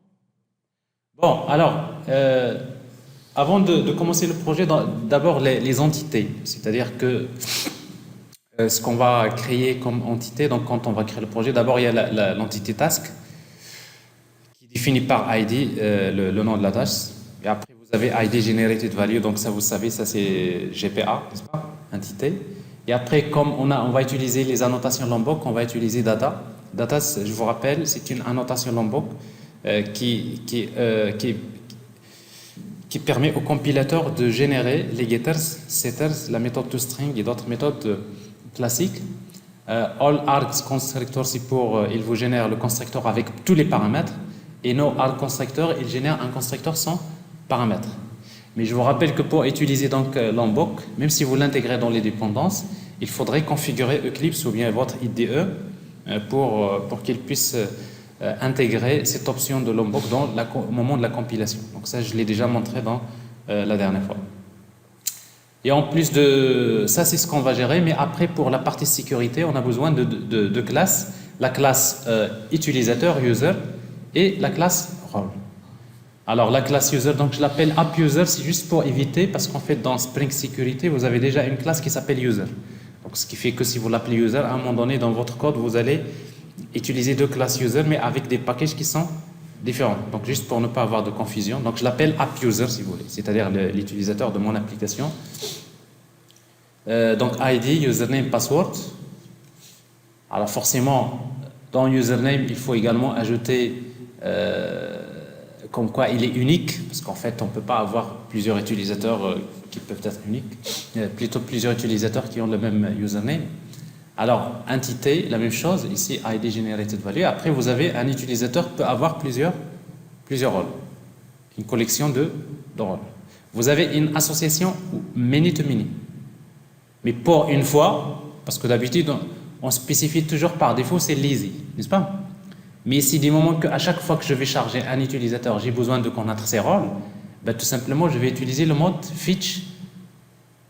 Bon, alors, avant de commencer le projet, d'abord les entités. C'est-à-dire que ce qu'on va créer comme entité, donc quand on va créer le projet, d'abord il y a l'entité task qui est définie par ID, le nom de la tâche. Et après, vous avez ID Generated Value, donc ça vous savez, ça c'est GPA, n'est-ce pas? Entité. Et après, comme on va utiliser les annotations Lombok, on va utiliser data. Data, je vous rappelle, c'est une annotation Lombok qui permet au compilateur de générer les getters, setters, la méthode toString et d'autres méthodes classiques. All args constructor, c'est pour il vous génère le constructeur avec tous les paramètres. Et no arg constructor, il génère un constructeur sans paramètres. Mais je vous rappelle que pour utiliser donc Lombok, même si vous l'intégrez dans les dépendances, il faudrait configurer Eclipse ou bien votre IDE pour qu'il puisse intégrer cette option de Lombok au moment de la compilation. Donc ça, je l'ai déjà montré dans la dernière fois. Et en plus de ça, c'est ce qu'on va gérer. Mais après, pour la partie sécurité, on a besoin de classes. La classe utilisateur, user, et la classe role. Alors la classe user, donc je l'appelle AppUser, c'est juste pour éviter, parce qu'en fait dans Spring Security, vous avez déjà une classe qui s'appelle user. Donc ce qui fait que si vous l'appelez user, à un moment donné dans votre code, vous allez utiliser deux classes user, mais avec des packages qui sont différents. Donc juste pour ne pas avoir de confusion, donc je l'appelle AppUser si vous voulez, c'est-à-dire l'utilisateur de mon application. Donc ID, username, password. Alors forcément, dans username, il faut également ajouter comme quoi il est unique, parce qu'en fait, on ne peut pas avoir plusieurs utilisateurs qui peuvent être uniques, plutôt plusieurs utilisateurs qui ont le même username. Alors, entité, la même chose, ici, ID Generated Value. Après, vous avez un utilisateur peut avoir plusieurs rôles, une collection de rôles. Vous avez une association many-to-many. Mais pour une fois, parce que d'habitude, on spécifie toujours par défaut, c'est lazy, n'est-ce pas? Mais ici, du moment qu'à chaque fois que je vais charger un utilisateur, j'ai besoin de connaître ses rôles, ben, tout simplement, je vais utiliser le mode fetch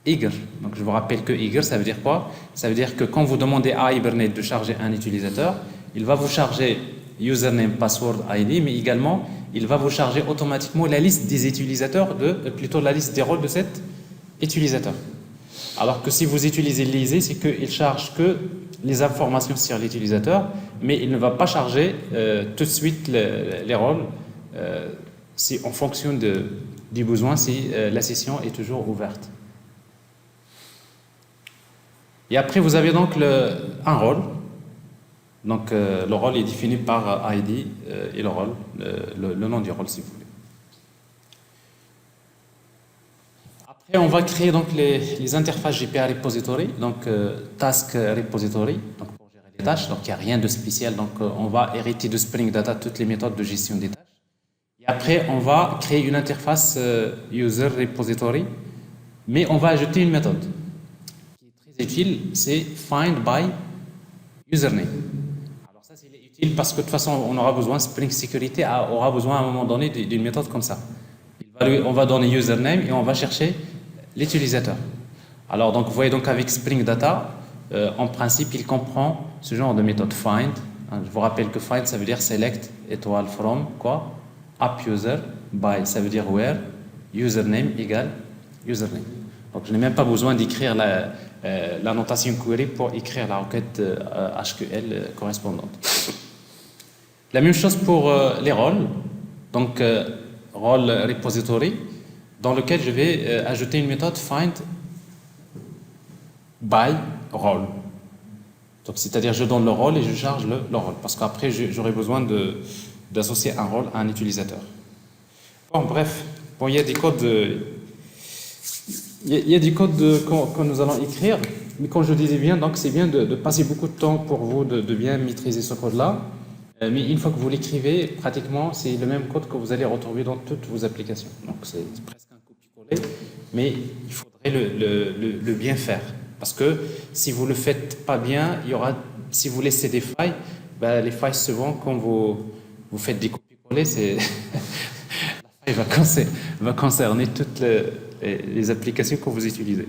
eager. Donc, je vous rappelle que eager, ça veut dire quoi? Ça veut dire que quand vous demandez à Hibernate de charger un utilisateur, il va vous charger username, password, ID, mais également, il va vous charger automatiquement la liste des utilisateurs, plutôt la liste des rôles de cet utilisateur. Alors que si vous utilisez lazy, c'est qu'il charge que les informations sur l'utilisateur, mais il ne va pas charger tout de suite les rôles en fonction du besoin, si la session est toujours ouverte. Et après, vous avez donc un rôle. Donc, le rôle est défini par ID et le rôle, le nom du rôle, si vous voulez. Après, on va créer donc les interfaces GPA Repository, donc Task Repository, donc pour gérer les tâches. Donc, il n'y a rien de spécial. Donc, on va hériter de Spring Data toutes les méthodes de gestion des tâches. Et après, on va créer une interface User Repository, mais on va ajouter une méthode qui est très utile, c'est Find by Username. Alors ça, c'est utile parce que de toute façon, on aura besoin, Spring Security aura besoin à un moment donné d'une méthode comme ça. On va donner username et on va chercher l'utilisateur. Alors, donc, vous voyez donc avec Spring Data, en principe, il comprend ce genre de méthode find. Je vous rappelle que find, ça veut dire select, étoile, from, quoi? AppUser, by, ça veut dire where, username égale username. Donc, je n'ai même pas besoin d'écrire la notation query pour écrire la requête HQL correspondante. La même chose pour les rôles. Donc, rôle repository, dans lequel je vais ajouter une méthode find by role. Donc, c'est-à-dire je donne le rôle et je charge le rôle, parce qu'après j'aurai besoin d'associer un rôle à un utilisateur. Bon, bref, bon, il y a des codes, que nous allons écrire, mais comme je disais bien, donc c'est bien de passer beaucoup de temps pour vous de bien maîtriser ce code-là. Mais une fois que vous l'écrivez, pratiquement, c'est le même code que vous allez retrouver dans toutes vos applications. Donc, c'est presque un copier-coller, mais il faudrait le bien faire. Parce que si vous ne le faites pas bien, si vous laissez des failles, ben, les failles, souvent, quand vous faites des copier-coller, la faille va concerner toutes les applications que vous utilisez.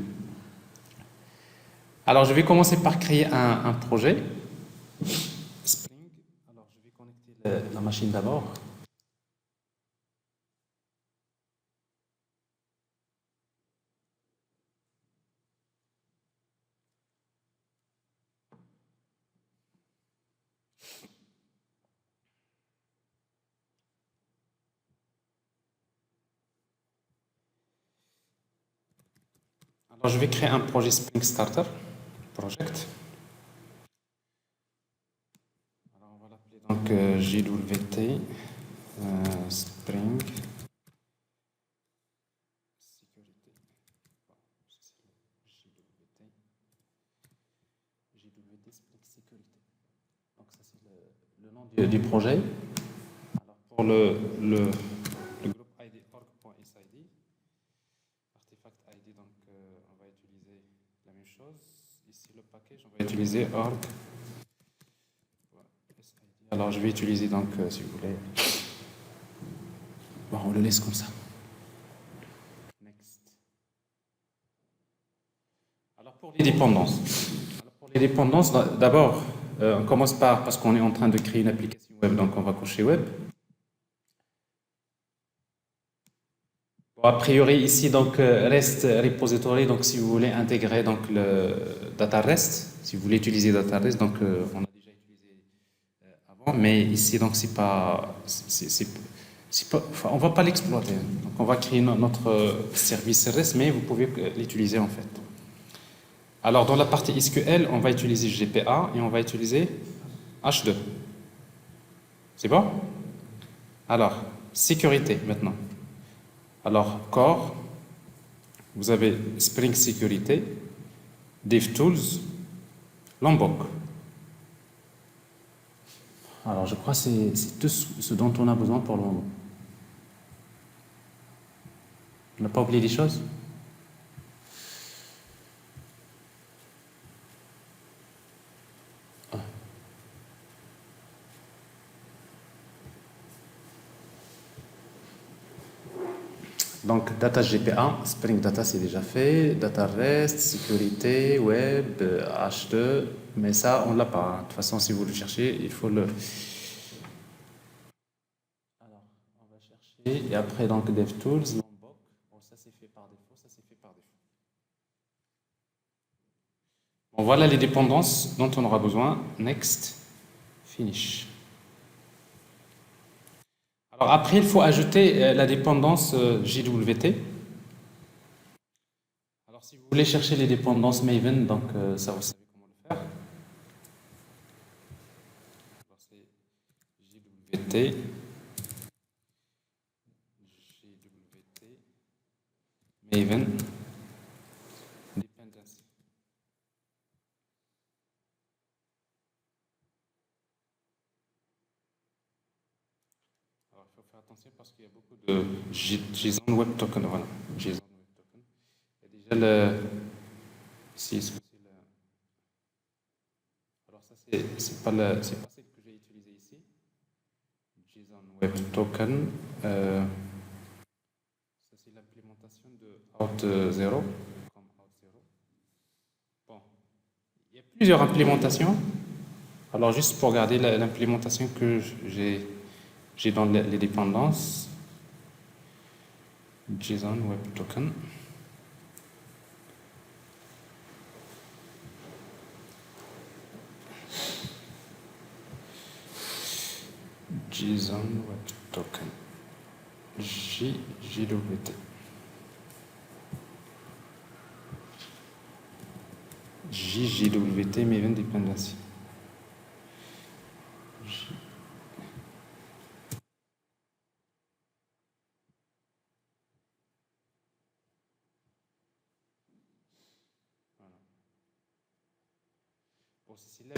Alors, je vais commencer par créer un projet. Spring. Alors, je vais connecter la machine d'abord. Alors, je vais créer un projet Spring Starter Project. Alors, on va l'appeler donc JWT Spring Sécurité. JWT Spring Sécurité. Donc, ça, c'est le nom du projet. Alors, pour le groupe ID org.sid, artefact ID, donc on va utiliser la même chose. Ici, le package, on va utiliser org. Alors, je vais utiliser donc, si vous voulez, bon, on le laisse comme ça. Next. Alors, pour les dépendances. D'abord, on commence parce qu'on est en train de créer une application web, donc on va cocher web. Bon, a priori, ici, donc, REST repository, donc si vous voulez intégrer donc, le data REST, si vous voulez utiliser data REST, donc on a déjà utilisé avant, mais ici, donc, c'est pas, enfin, on va pas l'exploiter. Donc, on va créer notre service REST, mais vous pouvez l'utiliser en fait. Alors, dans la partie SQL, on va utiliser GPA et on va utiliser H2. C'est bon? Alors, sécurité maintenant. Alors, Core, vous avez Spring Sécurité, DevTools, Lombok. Alors, je crois que c'est tout ce dont on a besoin pour le moment. On n'a pas oublié des choses? Donc, Data GPA, Spring Data c'est déjà fait, Data REST, sécurité, web, H2, mais ça on l'a pas. De toute façon, si vous le cherchez, il faut le. Alors, on va chercher, et après donc DevTools, Lombok, bon, ça c'est fait par défaut, ça c'est fait par défaut. Bon, voilà les dépendances dont on aura besoin. Next, finish. Alors après, il faut ajouter la dépendance JWT. Alors si vous voulez chercher les dépendances Maven, donc ça vous savez comment le faire. Alors c'est JWT, Maven, dependency. Alors il faut faire attention parce qu'il y a beaucoup de JSON Web Token. Voilà, JSON Web Token. Il y a déjà le. Ici, est-ce que c'est le. Alors ça c'est pas celle que j'ai utilisée ici. JSON Web Token. Ça c'est l'implémentation de Out0. Comme Out0. Bon, il y a plusieurs implémentations. Alors juste pour regarder l'implémentation que j'ai dans les dépendances. JSON Web Token. JSON Web Token. JWT. JWT Maven Dependency.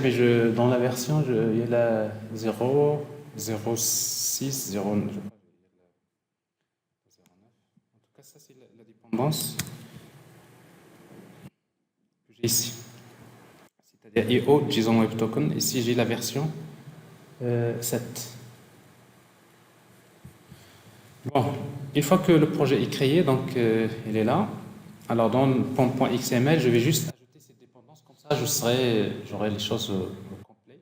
Mais dans la version, il y a la 0, 06, 0, 09. En tout cas, ça c'est la dépendance que j'ai ici. C'est-à-dire IO, JSON Web Token. Ici, j'ai la version 7. Bon, une fois que le projet est créé, donc il est là. Alors dans .xml, je vais juste ajouter cette dépendance comme ça. ça, j'aurai les choses au complet.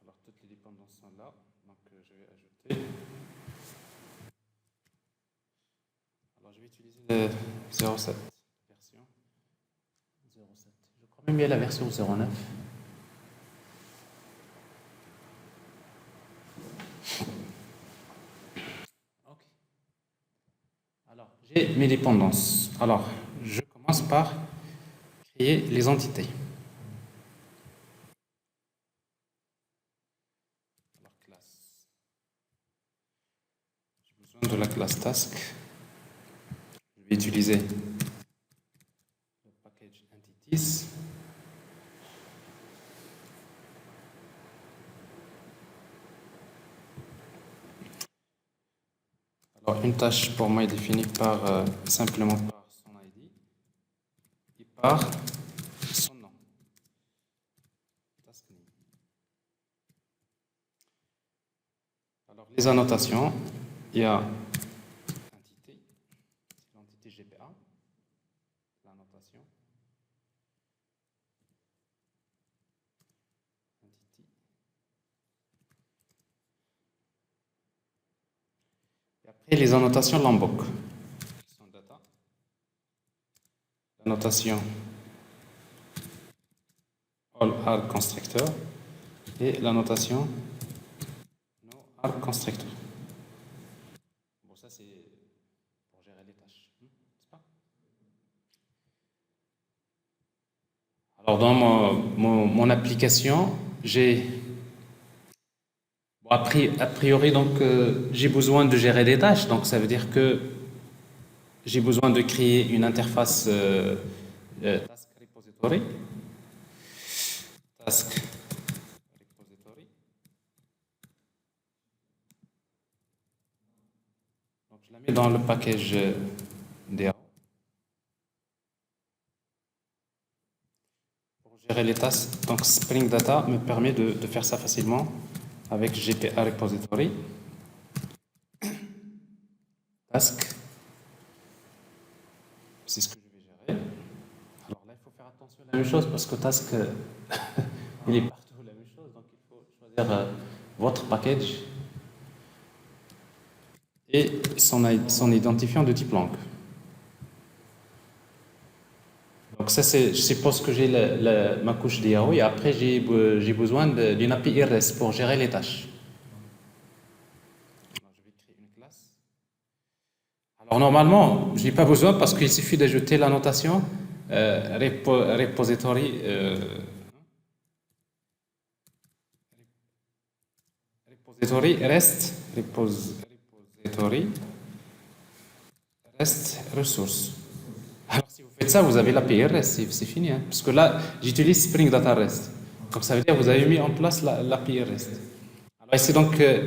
Alors, toutes les dépendances sont là. Donc, je vais ajouter. Alors, je vais utiliser le 07, version 07. Je crois même qu'il y a la version 09. Ok. Alors, j'ai mes dépendances. Alors, je commence par créer les entités. Alors, classe. J'ai besoin de la classe task. Je vais utiliser le package entities. Alors, une tâche pour moi est définie par simplement par son ID et par son nom. Task name. Alors, les annotations, il y a entité, c'est l'entité GPA, l'annotation, entity. Et après, les annotations Lombok, qui sont data, l'annotation all are constructor et l'annotation no are constructor. Bon, ça c'est pour gérer les tâches, n'est-ce pas? Alors dans mon application, j'ai a priori donc j'ai besoin de gérer des tâches, donc ça veut dire que j'ai besoin de créer une interface task repository. Task repository. Donc je la mets dans le package DAO. Pour gérer les tâches, donc Spring Data me permet de faire ça facilement avec GPA repository. Task. C'est ce que je vais gérer. Alors là, il faut faire attention à la même chose parce que task, il est partout la même chose. Donc il faut choisir votre package et son identifiant de type langue. Donc ça, je suppose que j'ai ma couche DAO et après j'ai besoin d'une API REST pour gérer les tâches. Alors, je vais créer une classe. Alors normalement, je n'ai pas besoin parce qu'il suffit d'ajouter la notation repository REST resource. Alors si vous faites ça, vous avez l'API REST, c'est fini. Hein, parce que là, j'utilise Spring Data REST. Donc ça veut dire que vous avez mis en place l'API REST. Alors ici donc, je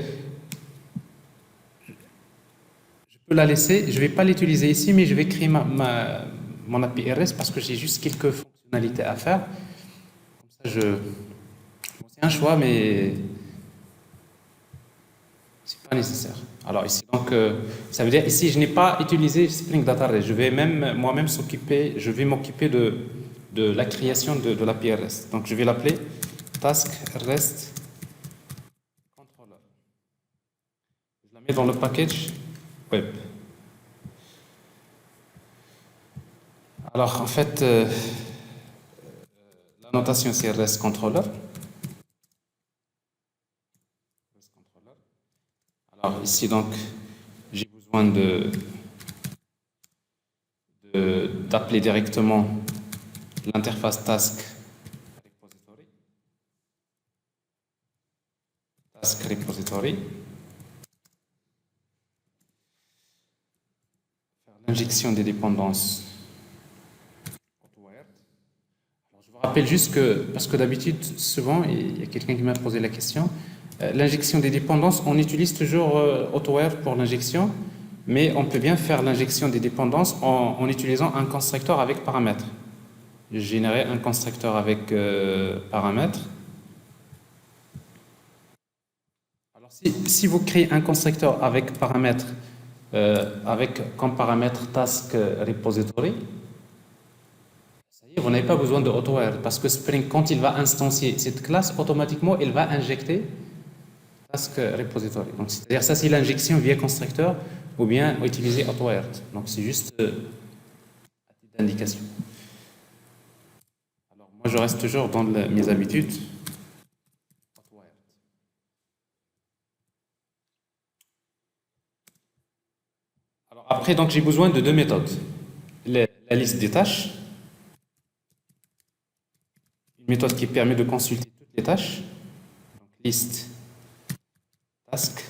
peux la laisser, je ne vais pas l'utiliser ici, mais je vais créer mon API REST parce que j'ai juste quelques fonctionnalités à faire. Comme ça, bon, c'est un choix, mais c'est pas nécessaire. Alors ici, donc, ça veut dire ici, je n'ai pas utilisé Spring Data REST. Je vais moi-même m'occuper de la création de l'API REST. Donc je vais l'appeler Task REST Controller. Je la mets dans le package web. Alors en fait, la notation c'est REST Controller. Alors ici donc, j'ai besoin d'appeler directement l'interface task repository. Task repository. Faire l'injection des dépendances. Alors, je vous rappelle juste que, parce que d'habitude, souvent, il y a quelqu'un qui m'a posé la question, l'injection des dépendances, on utilise toujours AutoWare pour l'injection, mais on peut bien faire l'injection des dépendances en utilisant un constructeur avec paramètres. Générer un constructeur avec paramètres. Alors, si vous créez un constructeur avec paramètre, avec comme paramètre task repository, ça y est, vous n'avez pas besoin de AutoWire parce que Spring, quand il va instancier cette classe, automatiquement, il va injecter task repository. Donc, c'est-à-dire ça, c'est l'injection via constructeur ou bien utiliser AutoWire. Donc, c'est juste à titre d'indication. Alors, moi, je reste toujours dans mes habitudes. AutoWire. Alors, après, donc, j'ai besoin de deux méthodes. La liste des tâches, une méthode qui permet de consulter toutes les tâches. Donc, liste task.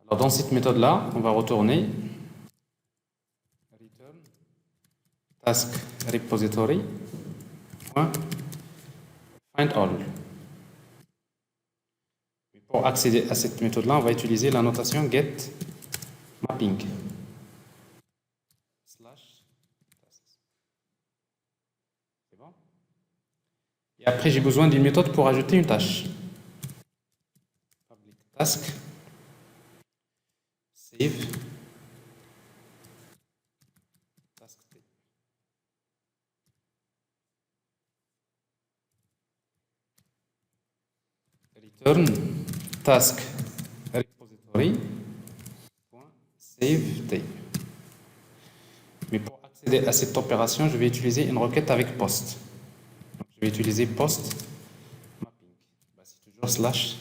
Alors, dans cette méthode-là, on va retourner return task repository find all. Pour accéder à cette méthode-là, on va utiliser la notation get mapping slash tasks. C'est bon? Et après, j'ai besoin d'une méthode pour ajouter une tâche. Public task save task t. Return task repository save t. Mais pour accéder à cette opération, je vais utiliser une requête avec post. Donc, je vais utiliser post mapping. C'est toujours slash.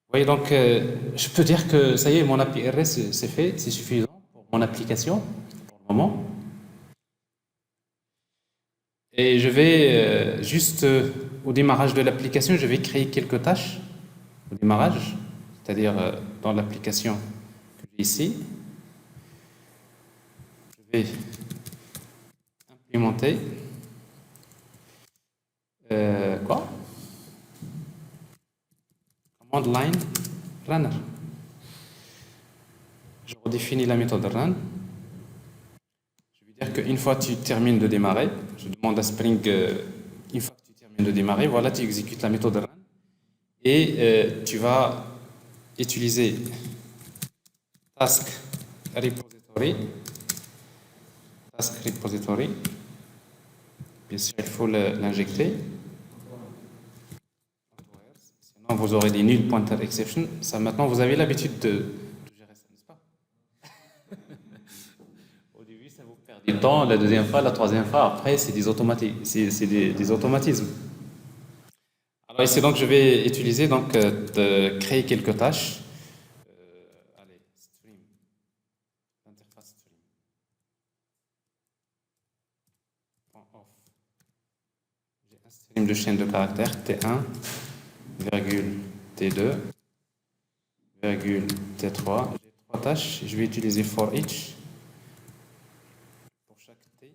Vous voyez, donc, je peux dire que ça y est, mon API RS, c'est fait, c'est suffisant pour mon application pour le moment. Et je vais juste au démarrage de l'application, je vais créer quelques tâches au démarrage, c'est-à-dire dans l'application que j'ai ici. Je vais implémenter command line runner. Je redéfinis la méthode run. Je vais dire qu'une fois que tu termines de démarrer, je demande à Spring, une fois que tu termines de démarrer, voilà, tu exécutes la méthode run et tu vas utiliser task repository. Task repository. Bien sûr, il faut l'injecter. Sinon, vous aurez des null pointer exception. Ça, maintenant, vous avez l'habitude de gérer ça, n'est-ce pas? Au début, ça vous perd du temps. La deuxième fois, la troisième fois, après, c'est des automatismes. Alors ici, donc, je vais utiliser donc de créer quelques tâches. Allez, stream, l'interface stream. Off. J'ai un stream de chaîne de caractères T1, virgule T2, virgule T3. J'ai trois tâches. Je vais utiliser for each pour chaque T.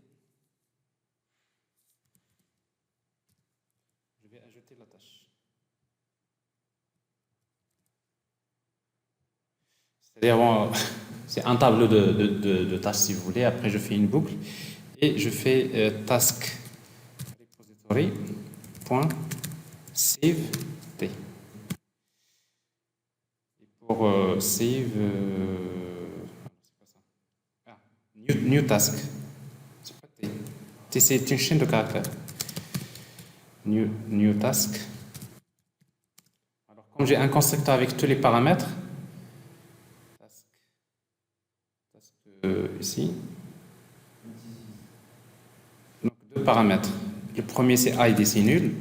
Je vais ajouter la tâche. C'est-à-dire, bon, c'est un tableau de tâches si vous voulez. Après, je fais une boucle et je fais task repository point save t. Et pour save, c'est pas ça. Ah, new task. C'est pas t. T, c'est une chaîne de caractères. New task. Alors, comme j'ai un constructeur avec tous les paramètres, ici. Donc, deux paramètres. Le premier, c'est id, c'est nul.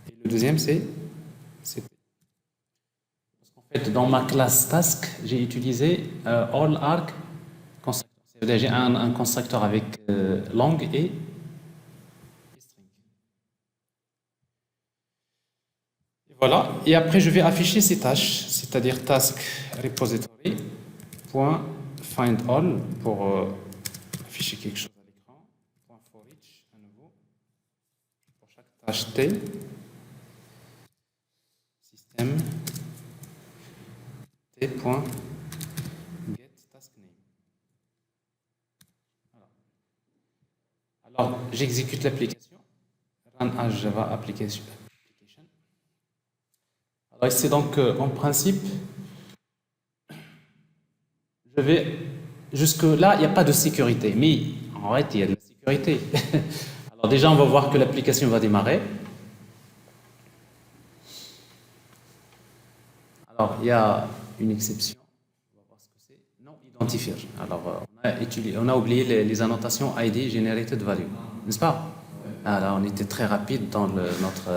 Et le deuxième, c'est t. Parce qu'en fait, dans ma classe task, j'ai utilisé all arg constructor. C'est-à-dire, j'ai un constructeur avec long et string. Et voilà. Et après, je vais afficher ces tâches, c'est-à-dire task repository point find all pour afficher quelque chose à l'écran. For each à nouveau. Pour chaque tâche T. Si st.getTaskName. Alors, j'exécute l'application. Run as Java application. Alors ici, donc, en principe, je vais... Jusque-là, il n'y a pas de sécurité. Mais en fait, il y a de la sécurité. Alors déjà, on va voir que l'application va démarrer. Alors, il y a une exception. On va voir ce que c'est. Non identifier. Alors, on a oublié les annotations ID generated value. N'est-ce pas? Ah là, on était très rapide dans notre...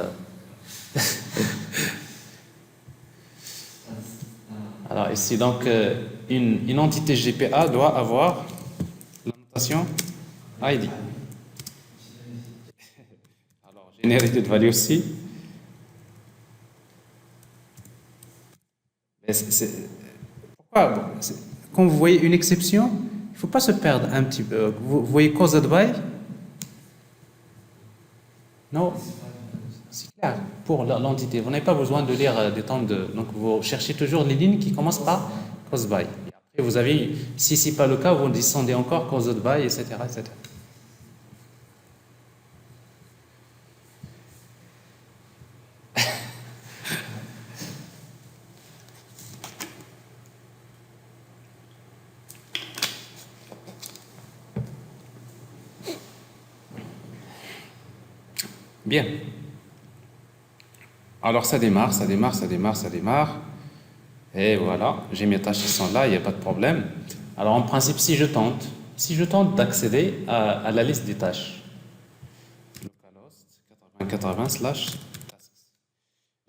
Alors ici, donc, une entité GPA doit avoir l'annotation ID. Alors, generated value aussi. Pourquoi? Quand vous voyez une exception, il ne faut pas se perdre un petit peu. Vous voyez caused by? Non, c'est clair pour l'entité. Vous n'avez pas besoin de lire des temps de. Donc vous cherchez toujours les lignes qui commencent par caused by. Et après vous avez, si ce n'est pas le cas, vous descendez encore caused by, etc., etc. Bien. Alors ça démarre. Et voilà, j'ai mes tâches qui sont là, il n'y a pas de problème. Alors en principe, si je tente d'accéder à la liste des tâches, localhost 8080/tasks.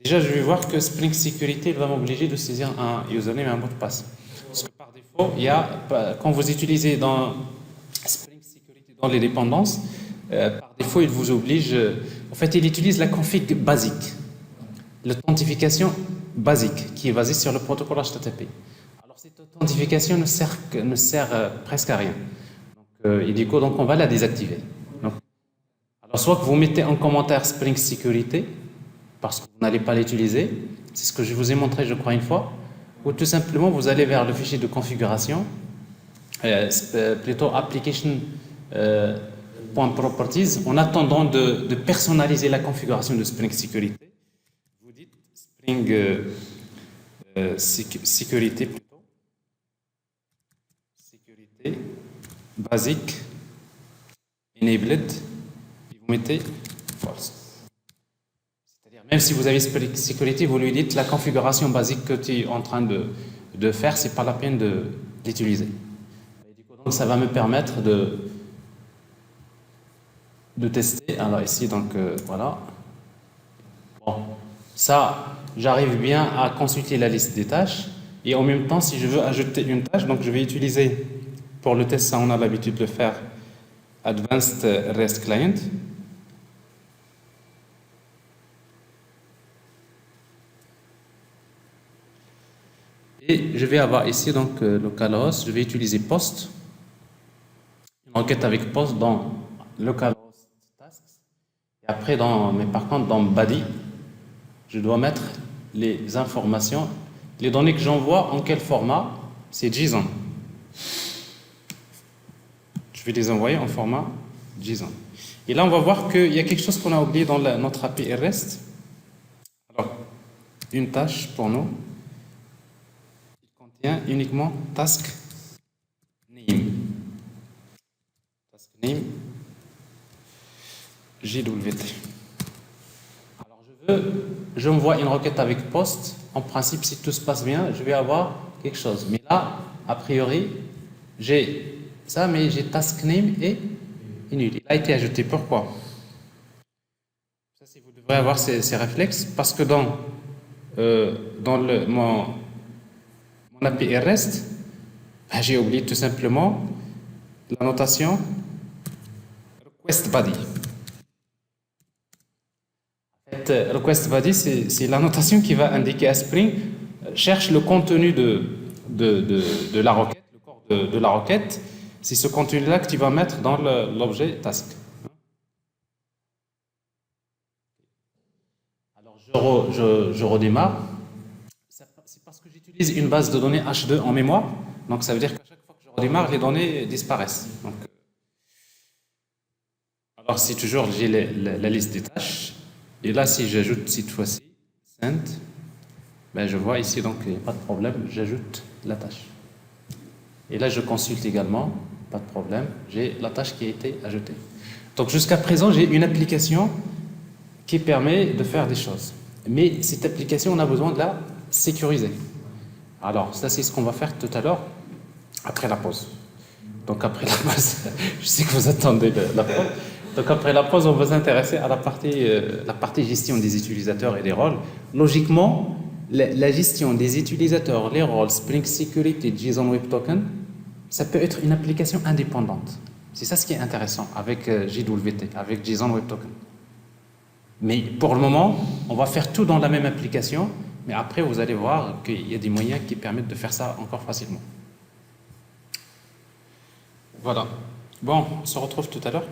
Déjà, je vais voir que Spring Security va m'obliger de saisir un username et un mot de passe. Parce que par défaut, quand vous utilisez dans Spring Security dans les dépendances, par défaut, il vous oblige. En fait, il utilise la config basique, l'authentification basique, qui est basée sur le protocole HTTP. Alors, cette authentification ne sert presque à rien. Et du coup, donc, on va la désactiver. Alors, soit que vous mettez en commentaire Spring Security, parce que vous n'allez pas l'utiliser, c'est ce que je vous ai montré, je crois, une fois, ou tout simplement, vous allez vers le fichier de configuration, plutôt application.properties, en attendant de personnaliser la configuration de Spring Security. Vous dites Spring Security plutôt. Sécurité basique enabled, et vous mettez false. C'est-à-dire, même si vous avez Spring Security, vous lui dites la configuration basique que tu es en train de faire, c'est pas la peine de l'utiliser. Donc ça va me permettre de tester. Alors ici, donc voilà. Bon, ça, j'arrive bien à consulter la liste des tâches. Et en même temps, si je veux ajouter une tâche, donc je vais utiliser, pour le test, ça on a l'habitude de le faire, Advanced REST Client. Et je vais avoir ici donc localhost, je vais utiliser post, une requête avec post dans localhost tasks. Et après, mais par contre, dans body, je dois mettre les informations, les données que j'envoie, en quel format? C'est JSON. Je vais les envoyer en format JSON. Et là, on va voir qu'il y a quelque chose qu'on a oublié dans notre API REST. Alors, une tâche pour nous. Il contient uniquement task name. Task name JWT. Alors, j'envoie une requête avec post. En principe, si tout se passe bien, je vais avoir quelque chose. Mais là, a priori, j'ai ça, mais j'ai task name et inutile. Il a été ajouté. Pourquoi? Ça, vous devrez avoir ces réflexes, parce que dans mon API REST, j'ai oublié tout simplement la notation request body. En fait, request body, c'est la notation qui va indiquer à Spring cherche le contenu de la requête, le corps de la requête. C'est ce contenu-là que tu vas mettre dans l'objet task. Alors, je redémarre. c'est parce que j'utilise une base de données H2 en mémoire. Donc ça veut dire qu'à chaque fois que je redémarre, les données disparaissent. Donc, alors si toujours j'ai la liste des tâches, et là si j'ajoute cette fois-ci, send, ben je vois ici donc il n'y a pas de problème, j'ajoute la tâche. Et là je consulte également, pas de problème, j'ai la tâche qui a été ajoutée. Donc jusqu'à présent j'ai une application qui permet de faire des choses. Mais cette application, on a besoin de la sécuriser. Alors ça c'est ce qu'on va faire tout à l'heure, après la pause. Donc après la pause, je sais que vous attendez la pause. Donc après la pause, on va s'intéresser à la partie gestion des utilisateurs et des rôles. Logiquement, la gestion des utilisateurs, les rôles, Spring Security, JSON Web Token, ça peut être une application indépendante. C'est ça ce qui est intéressant avec JWT, avec JSON Web Token. Mais pour le moment, on va faire tout dans la même application, mais après vous allez voir qu'il y a des moyens qui permettent de faire ça encore facilement. Voilà. Bon, on se retrouve tout à l'heure.